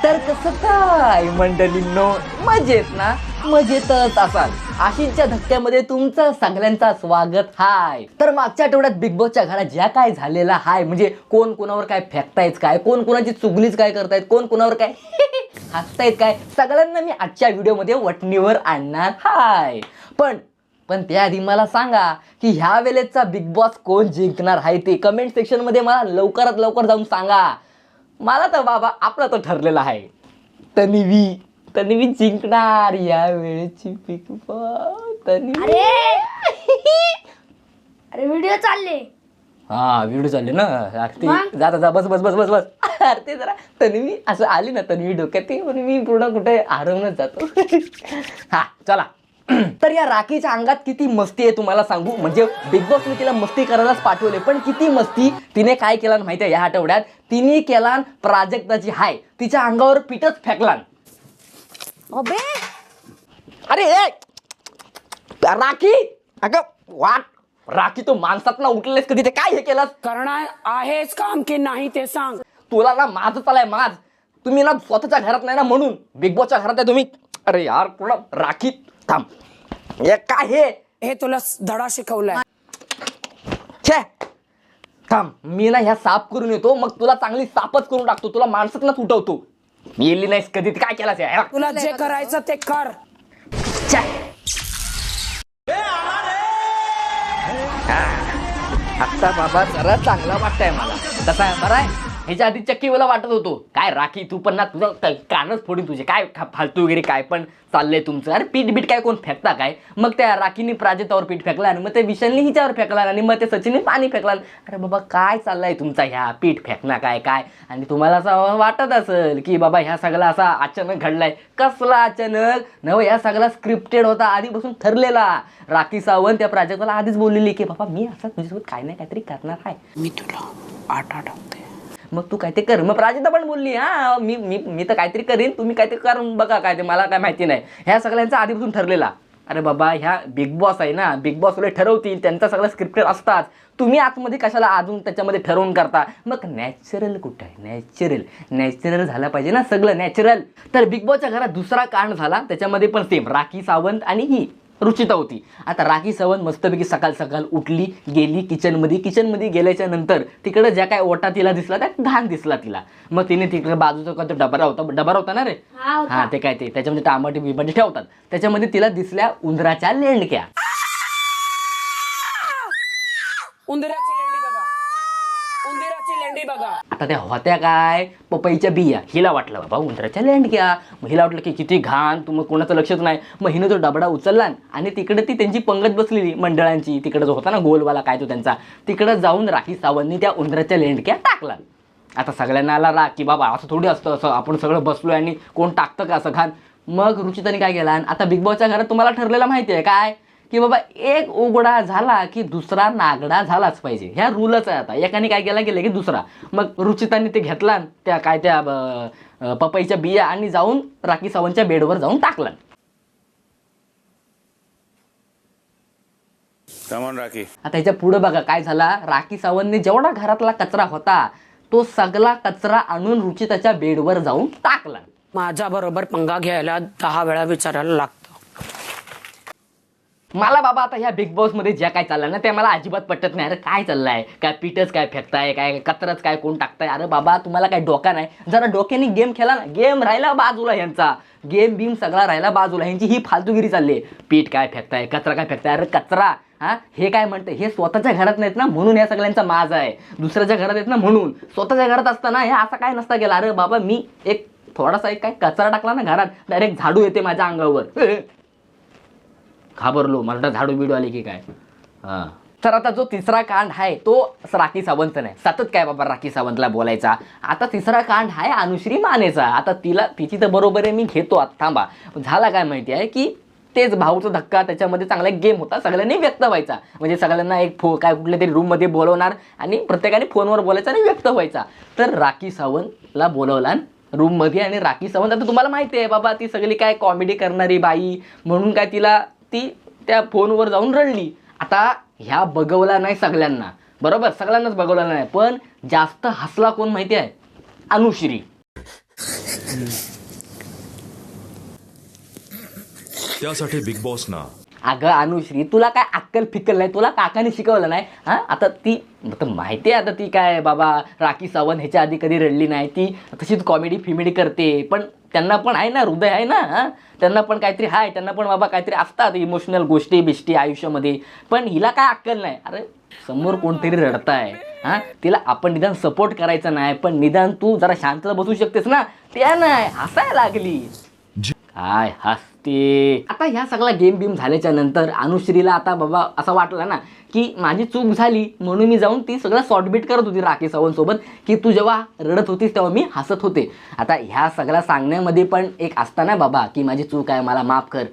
तर कसं काय मंडळींनो, मजेत ना? मजेतच असाल आशिषच्या धक्क्यामध्ये तुमचं सगळ्यांचं स्वागत हाय. तर मागच्या आठवड्यात बिग बॉसच्या घरात ज्या काय झालेला हाय, म्हणजे कोण कोणावर काय फेकतायत, काय कोण कोणाची चुगलीच काय करतायत, कोण कोणावर काय हसतायत, काय सगळ्यांना मी आजच्या व्हिडिओमध्ये वटणीवर आणणार हाय. पण त्याआधी मला सांगा की ह्या वेळेचा बिग बॉस कोण जिंकणार आहे ते कमेंट सेक्शन मध्ये मला लवकरात लवकर जाऊन सांगा. मला तर बाबा आपला तो ठरलेला आहे, तन्वी जिंकणार या वेळेची बिग बॉस. तन्वी अरे व्हिडिओ चालले. हा व्हिडिओ चालले ना. जा बस बस बस बस बस. अरे ते जरा तन्वी असं आली ना, तन्वी डोक्यात ते म्हणून मी पूर्ण कुठे हरवूनच जातो. हा चला. तर या राखीच्या अंगात किती मस्ती आहे तुम्हाला सांगू. म्हणजे बिग बॉसने तिला मस्ती करायलाच पाठवले, पण किती मस्ती तिने काय केला माहिती आहे या आठवड्यात. तिने केला प्राजक्ताची हाय, तिच्या अंगावर पीठच फेकला. अबे अरे राखी, अगं वाट राखी, तू माणसात ना उठलेस कधी, ते काय हे केलं करणार आहेच काम की नाही ते सांग. तुला ना माझ चालाय माझ. तुम्ही ना स्वतःच्या घरात नाही ना म्हणून बिग बॉसच्या घरात आहे तुम्ही. अरे यार तुला राखी थांब, हे काय हे तुला धडा शिकवलाय. छे थांब, मी ना ह्या साफ करून येतो, मग तुला चांगली साफच करून टाकतो, तुला माणसातनच उठवतो. येली नाहीस कधी, काय केलास यार. तुला जे करायचं ते कर. आता बाबा जरा चांगला वाटतंय मला. कसा आहे, बरा आहे. ह्याच्या आधी चक्की मला वाटत होतो काय राखी तू पण ना, तुझं कानच फोडून तुझे काय फालतू वगैरे काय पण चाललंय तुमचं. अरे पीठ बीठ काय कोण फेकता काय. मग त्या राखीने प्राजक्तावर पीठ फेकला, आणि मग ते विशालने हिच्यावर फेकला, आणि मग ते सचिनने पाणी फेकला. अरे बाबा काय चाललंय तुमचा ह्या पीठ फेकणं काय काय. आणि तुम्हाला असं वाटत असेल की बाबा ह्या सगळा असा अचानक घडलाय. कसला अचानक नव, या सगळा स्क्रिप्टेड होता, आधीपासून ठरलेला. राखी सावंत त्या प्राजक्ताला आधीच बोललेली की बाबा मी असं तुझ्यासोबत काय नाही काहीतरी करणार आहे, मी तुला आठ आठवते. मग तू काय ते कर. मग प्राजक्ता पण बोलली हा मी तर काहीतरी करीन, तुम्ही काहीतरी करून बघा काय ते, मला काय माहिती नाही. ह्या सगळ्यांचा आधीपासून ठरलेला. अरे बाबा ह्या बिग बॉस आहे ना, बिग बॉस वाले ठरवतील, त्यांचा सगळं स्क्रिप्टेड असतात. तुम्ही आतमध्ये कशाला अजून त्याच्यामध्ये ठरवून करता. मग नॅचरल कुठं आहे, नॅचरल झालं पाहिजे ना सगळं नॅचरल. तर बिग बॉसच्या घरात दुसरा कांड झाला, त्याच्यामध्ये पण सेम राखी सावंत आणि ही रुचिता होती. आता राखी सावंत मस्तपैकी सकाळ सकाळ उठली, गेली किचनमध्ये गेल्याच्या नंतर तिकडे ज्या काय ओटा तिला दिसला त्या घाण दिसला तिला. मग तिने तिकडे बाजूचा कोणता डबरा होता ना रे, हा ते काय ते त्याच्यामध्ये टमाटे बिमाटे ठेवतात, त्याच्यामध्ये तिला दिसल्या उंदराच्या लेंडक्या. उंदराची लेंडी बघा. आता त्या होत्या काय पपईच्या बिया. हिला वाटलं बाबा उंदराच्या लेंडक्या, मग हिला वाटलं की किती घाण, तुम्ही कोणाचं लक्षच नाही. मग हिनं तो डबडा उचलला आणि तिकडे ती त्यांची पंगत बसलेली मंडळांची, तिकडे जो होता ना गोलवाला काय तो त्यांचा, तिकडे जाऊन राखी सावंतनी त्या उंदराच्या लेंडक्या टाकला. आता सगळ्यांना आला राग की बाबा असं थोडी असतं, असं आपण सगळं बसलोय आणि कोण टाकतं का असं घाण. मग रुचिताने काय केला, आता बिग बॉसच्या घरात तुम्हाला ठरलेलं माहिती आहे काय की बाबा एक उघडा झाला की दुसरा नागडा झालाच पाहिजे, ह्या रूलच आहे. आता एकाने काय केला की दुसरा. मग रुचिताने ते घेतला त्या काय त्या पपईच्या बिया आणि जाऊन राखी सावंतच्या बेडवर जाऊन टाकला. राखी आता ह्याच्या पुढे बघा काय झाला. राखी सावंतने जेवढा घरातला कचरा होता तो सगळा कचरा आणून रुचिताच्या बेडवर जाऊन टाकला. माझ्या बरोबर पंगा घ्यायला 10 वेळा विचारायला लागतं. मला बाबा आता ह्या बिग बॉस मध्ये ज्या काय चाललंय ना ते मला अजिबात पटत नाही. अरे काय चाललंय, काय पीठच काय फेकताय, काय कचराच काय कोण टाकताय. अरे बाबा तुम्हाला काय डोका नाही, जरा डोक्याने गेम खेळा ना. गेम राहिला बाजूला, ह्यांचा गेम बीम सगळा राहिला बाजूला, ह्यांची ही फालतूगिरी चालली आहे. पीठ काय फेकताय, कचरा काय फेकताय. अरे कचरा हा हे काय म्हणते, हे स्वतःच्या घरात नाहीत ना म्हणून या सगळ्यांचा माज आहे. दुसऱ्याच्या घरात आहेत ना म्हणून, स्वतःच्या घरात असताना हे असं काय नसता गेला. अरे बाबा मी एक थोडासा एक काय कचरा टाकला ना घरात, डायरेक्ट झाडू येते माझ्या अंगावर. घाबरलो, मला झाडू बिडू आली की काय. हा तर आता जो तिसरा कांड आहे तो राखी सावंत नाही, सतत काय बाबा राखी सावंतला बोलायचा. आता तिसरा कांड आहे अनुश्री मानेचा. आता तिची तर बरोबर आहे, मी घेतो. आता थांबा, झाला काय माहिती आहे की तेच भाऊचा धक्का, त्याच्यामध्ये चांगला गेम होता, सगळ्यांनी व्यक्त व्हायचा. म्हणजे सगळ्यांना एक काय कुठल्या तरी रूममध्ये बोलवणार आणि प्रत्येकाने फोनवर बोलायचं आणि व्यक्त व्हायचा. तर राखी सावंतला बोलवला रूममध्ये, आणि राखी सावंत आता तुम्हाला माहिती आहे बाबा ती सगळी काय कॉमेडी करणारी बाई म्हणून काय तिला ती त्या फोनवर जाऊन रडली. आता ह्या बघवला नाही सगळ्यांना, बरोबर सगळ्यांनाच बघवला नाही, पण जास्त हसला कोण माहिती आहे, अनुश्री. त्यासाठी बिग बॉस ना अगं अनुश्री, तुला काय अक्कल फिक्कल नाही? तुला काकाने शिकवलं नाही? हा, आता ती तर माहिती आहे, आता ती काय बाबा राखी सावंत ह्याच्या आधी कधी रडली नाही. ती तशीच कॉमेडी फिमेडी करते, पण त्यांना पण आहे ना, हृदय आहे ना. हा, त्यांना पण काहीतरी आहे, त्यांना पण बाबा काहीतरी असतात इमोशनल गोष्टी बिष्टी आयुष्यामध्ये. पण हिला काय अक्कल नाही. अरे समोर कोणतरी रडताय, हा, तिला आपण निदान सपोर्ट करायचा नाही, पण निदान तू जरा शांत बसू शकतेस ना. त्या नाही हसायला लागली. काय हसते. आता ह्या सगळा गेम बिम झाल्याच्या नंतर अनुश्रीला आता बाबा असं वाटलं ना की माझी चूक झाली, म्हणून मी जाऊन ती सगळं सॉर्टबीट करत होती राखी सावंत सोबत, की तू जेव्हा रडत होतीस तेव्हा मी हसत होते. आता ह्या सगळ्या सांगण्यामध्ये पण एक असतं ना बाबा की माझी चूक आहे, मला माफ कर.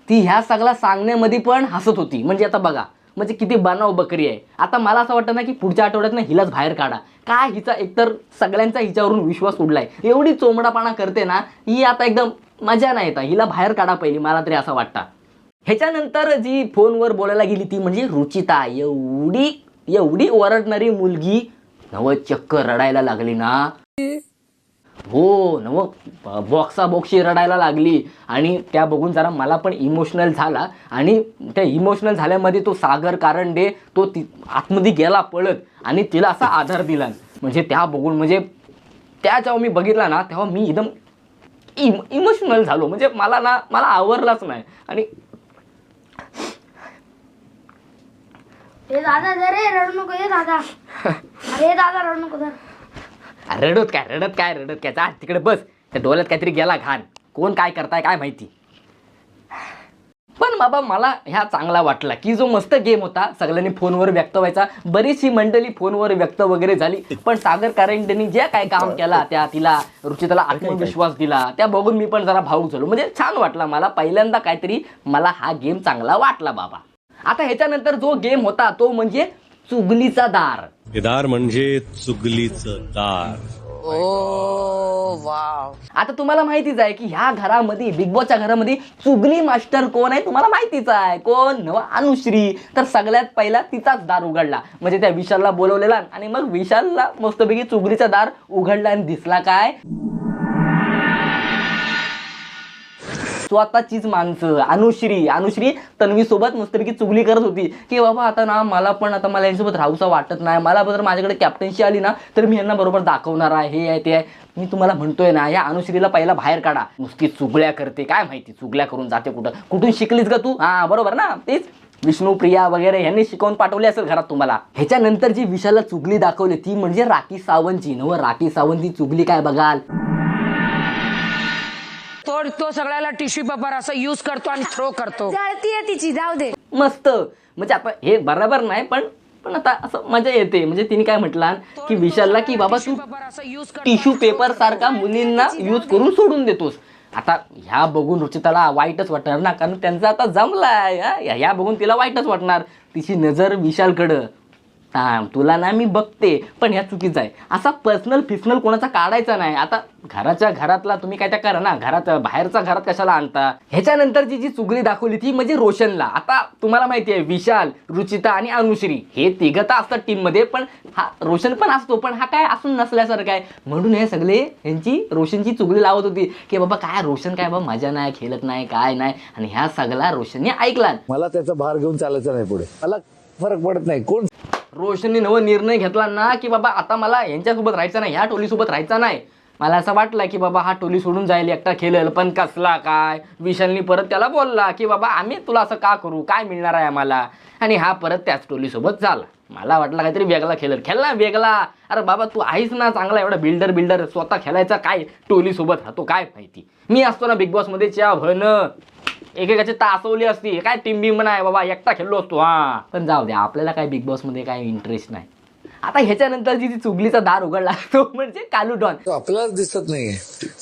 ती ह्या सगळ्या सांगण्यामध्ये पण हसत होती. म्हणजे आता बघा, म्हणजे किती बनाव बकरी आहे. आता मला असं वाटतं ना की पुढच्या आठवड्यात ना हिलाच बाहेर काढा. काय हिचा एकतर सगळ्यांचा हिच्यावरून विश्वास उडलाय, एवढी चोमडापणा करते ना ही, आता एकदम मजा नाही येत. हिला बाहेर काढा पहिली, मला तरी असं वाटतं. ह्याच्यानंतर जी फोनवर बोलायला गेली ती म्हणजे रुचिता. एवढी ओरडणारी मुलगी नव चक्क रडायला लागली ना. हो नव बॉक्साबॉक्सी रडायला लागली. आणि त्या बघून जरा मला पण इमोशनल झाला. आणि त्या इमोशनल झाल्यामध्ये तो सागर कारंडे तो आतमध्ये गेला पळत आणि तिला असा आधार दिला. म्हणजे त्या बघून, म्हणजे त्या जेव्हा मी बघितला ना तेव्हा मी एकदम इमोशनल झालो. म्हणजे मला आवरलाच नाही. आणि हे दादा रे रडू नको. हे दादा, अरे दादा रडू नको धर. रडत काय जा तिकडे बस. त्या डोळ्यात काहीतरी गेला घाण. कोण काय करताय काय माहिती. पण बाबा मला ह्या चांगला वाटला की जो मस्त गेम होता, सगळ्यांनी फोनवर व्यक्त व्हायचा. बरीचशी मंडळी फोनवर व्यक्त वगैरे झाली, पण सागर कारंडेंनी जे काय काम केला, त्या तिला रुचिताला आत्मविश्वास दिला, त्या बघून मी पण जरा भावूक झालो. म्हणजे छान वाटला मला. पहिल्यांदा काहीतरी मला हा गेम चांगला वाटला बाबा. आता ह्याच्यानंतर जो गेम होता तो म्हणजे चुगलीचा दार. दार म्हणजे चुगलीचं दार. आता तुम्हाला माहितीच आहे की ह्या घरामध्ये, बिग बॉसच्या घरामध्ये चुगली मास्टर कोण आहे तुम्हाला माहितीच आहे. कोण? नवा अनुश्री. तर सगळ्यात पहिला तिचाच दार उघडला. म्हणजे त्या विशालला बोलवलेला आणि मग विशालला मस्तपैकी चुगलीचा दार उघडला आणि दिसला काय, स्वतःचीच माणसं. अनुश्री तन्वी सोबत मस्तपैकी चुगली करत होती की बाबा आता ना मला यांच्यासोबत राहूचं वाटत नाही. मला जर माझ्याकडे कॅप्टन्सी आली ना तर मी यांना बरोबर दाखवणार आहे. हे आहे ते आहे. मी तुम्हाला म्हणतोय ना, या अनुश्रीला पहिला बाहेर काढा. नुसती चुगल्या करते, काय माहिती चुगल्या करून जाते कुठून शिकलीस का तू? हा बरोबर ना, तेच विष्णुप्रिया वगैरे यांनी शिकवून पाठवले असेल घरात तुम्हाला. ह्याच्यानंतर जी विशालला चुगली दाखवली ती म्हणजे राखी सावंतची. राखी सावंतची चुगली काय बघाल. तो सगळ्याला टिश्यू पेपर असं यूज करतो आणि थ्रो करतो. जळतीये तिची, जाऊ दे. मस्त. म्हणजे आता हे बरोबर नाही, पण आता असं मजा येते. म्हणजे तिने काय म्हटलं की विशालला की बाबा तू टिश्यू पेपर सारखा मुलींना यूज करून सोडून देतोस. आता ह्या बघून रुचिताला वाईटच वाटणार ना, कारण त्यांचं आता जमलाय. ह्या बघून तिला वाईटच वाटणार. तिची नजर विशालकडं. तुला ना मी बघते, पण ह्या चुकीचं आहे. असा पर्सनल कोणाचा काढायचा नाही. आता घराच्या घरातला तुम्ही काय त्या करा ना, घरात बाहेरचा घरात कशाला आणता. ह्याच्यानंतरची जी चुगली दाखवली ती म्हणजे रोशनला. आता तुम्हाला माहिती आहे विशाल, रुचिता आणि अनुश्री हे तिघं तर असतात टीम मध्ये, पण हा रोशन पण असतो, पण हा काय असून नसल्यासारखं आहे. म्हणून हे सगळे यांची रोशनची चुगली लावत होती की बाबा काय रोशन काय बाबा मजा नाही, खेळत नाही, काय नाही. आणि ह्या सगळा रोशनने ऐकला. मला त्याचा भार घेऊन चालायचं नाही पुढे. मला फरक पडत नाही. कोण रोशनने निर्णय घेतला ना की बाबा आता मला यांच्यासोबत राहायचं नाही, ह्या टोलीसोबत राहायचं नाही. मला असं वाटलं की बाबा हा टोली सोडून जाईल, एकटा खेळेल. पण कसला काय, विशालनी परत त्याला बोलला की बाबा आम्ही तुला असं का करू, काय मिळणार आहे आम्हाला. आणि हा परत त्याच टोलीसोबत झाला. मला वाटलं काहीतरी वेगळा खेळला वेगळा. अरे बाबा तू आहेस ना चांगला एवढा बिल्डर स्वतः खेळायचा, काय टोलीसोबत राहतो काय माहिती. मी असतो ना बिग बॉस मध्ये एकेकाची तासवली असती, काय टीम बिम नाही बाबा, एकटा खेळलो असतो. हा पण जाऊ द्या, आपल्याला काय बिग बॉस मध्ये काय इंटरेस्ट नाही. आता ह्याच्यानंतर जी चुगलीचा दार उघडला तो म्हणजे कालू डॉन. तो आपल्यालाच दिसत नाहीये.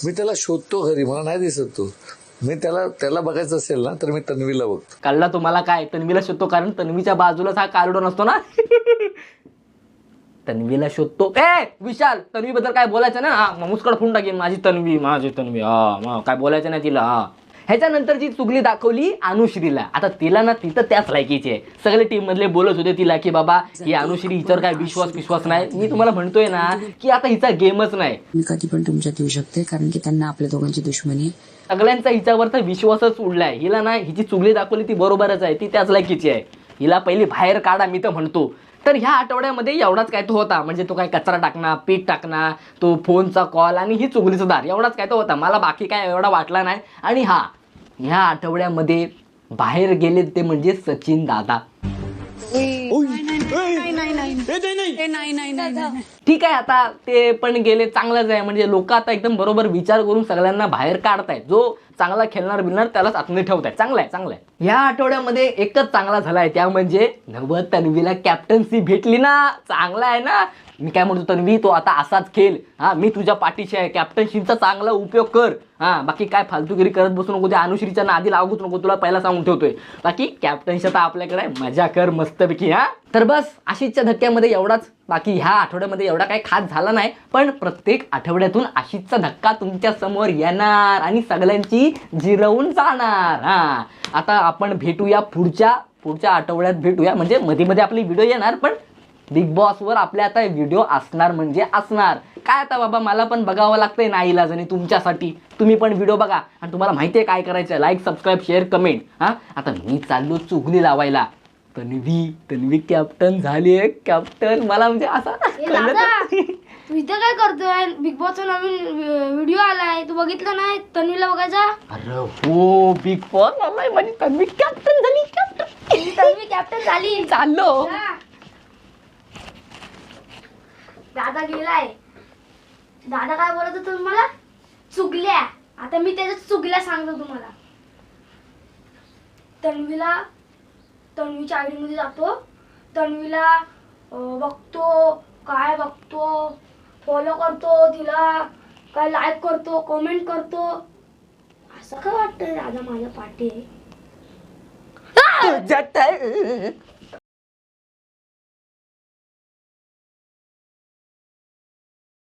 मी त्याला शोधतो घरी, मला नाही दिसत तो. मी त्याला बघायचं असेल ना तर मी तन्वीला बघतो. कळला तुम्हाला काय, तन्वीला शोधतो, कारण तन्वीच्या बाजूलाच हा कालू डॉन असतो ना. तन्वीला शोधतो. विशाल तन्वी बद्दल काय बोलायचं ना, मुस्कड फोडून टाकेन माझी तन्वी. हा काय बोलायचं नाही तिला. ह्याच्यानंतर जी चुगली दाखवली अनुश्रीला. आता तिला ना ती तर त्याच लायकीची आहे. सगळे टीम मधले बोलत होते तिला की बाबा ही अनुश्री, हिच्यावर काय विश्वास नाही. मी तुम्हाला म्हणतोय ना की आता हिचा गेमच नाही. मी कधी पण तुमच्यात येऊ शकते कारण की त्यांना आपल्या दोघांची दुश्मनी आहे. सगळ्यांचा हिच्यावरचा विश्वासच उडलाय. हिला ना हिची चुगली दाखवली ती बरोबरच आहे, ती त्याच लायकीची आहे. हिला पहिली बाहेर काढा मी तर म्हणतो. तर ह्या आठवड्यामध्ये एवढाच काय तो होता, म्हणजे तो काय कचरा टाकणार, पीठ टाकणार, तो फोनचा कॉल आणि ही चुगलीचं दार, एवढाच काय तो होता. मला बाकी काय एवढा वाटला नाही. आणि हा ह्या आठवड्यामध्ये बाहेर गेले ते म्हणजे सचिन दादा. ठीक आहे, आता ते पण गेले, चांगलंच आहे. म्हणजे लोक आता एकदम बरोबर विचार करून सगळ्यांना बाहेर काढतायत. जो चांगला खेळणार बिलणार त्यालाच आतमध्ये ठेवतायत. चांगलं आहे, चांगलं आहे. ह्या आठवड्यामध्ये एकच चांगला झालाय, त्या म्हणजे नव तन्वीला कॅप्टन्सी भेटली ना. चांगला आहे ना. मी काय म्हणतो, तन्वी तो आता असाच खेळ. हा, मी तुझ्या पाठीशी आहे. कॅप्टन्सीचा चांगला उपयोग कर. हा, बाकी काय फालतूगिरी करत बसू नको. त्या अनुश्रीच्या नादी लागूच नको, तुला पहिला सांगून ठेवतोय. बाकी कॅप्टन्सी आता आपल्याकडे आहे, मजा कर मस्तपैकी. हा, तर बस आशिषच्या धक्क्यामध्ये एवढाच. बाकी ह्या आठवड्यामध्ये एवढा काही खास झाला नाही, पण प्रत्येक आठवड्यातून आशिषचा धक्का तुमच्या समोर येणार आणि सगळ्यांची जिरवून जाणार. हा, आता आपण भेटूया पुढच्या आठवड्यात भेटूया. म्हणजे मध्ये मध्ये आपली व्हिडिओ येणार, पण बिग बॉसवर आपल्या आता व्हिडिओ असणार म्हणजे असणार. काय आता बाबा, मला पण बघावं लागतंय नाईलाजाने तुमच्यासाठी. तुम्ही पण व्हिडिओ बघा आणि तुम्हाला माहिती आहे काय करायचं. Like, subscribe, share, comment. हा, आता मी चाललो चुगली लावायला. तन्वी कॅप्टन झाली आहे. कॅप्टन मला म्हणजे असा तू इथं काय करतोय? बिग बॉसचा नवीन व्हिडिओ आलाय, तू बघितलं नाही? तन्वीला बघायचा. अरे हो, बिग बॉस आलाय, माझी तन्वी कॅप्टन झाली. तन्वी कॅप्टन झाली. चाललो. दादा गेलाय. दादा काय बोलत होता तुम्हाला? चुगल्या. आता मी त्याच्या चुगल्या सांगतो तुम्हाला. तन्वीच्या आयडी मध्ये जातो, तन्वीला बघतो, काय बघतो, फॉलो करतो, तिला काय लाईक करतो, कमेंट करतो. असं काय वाटतं दादा माझ्या पाठी आहे?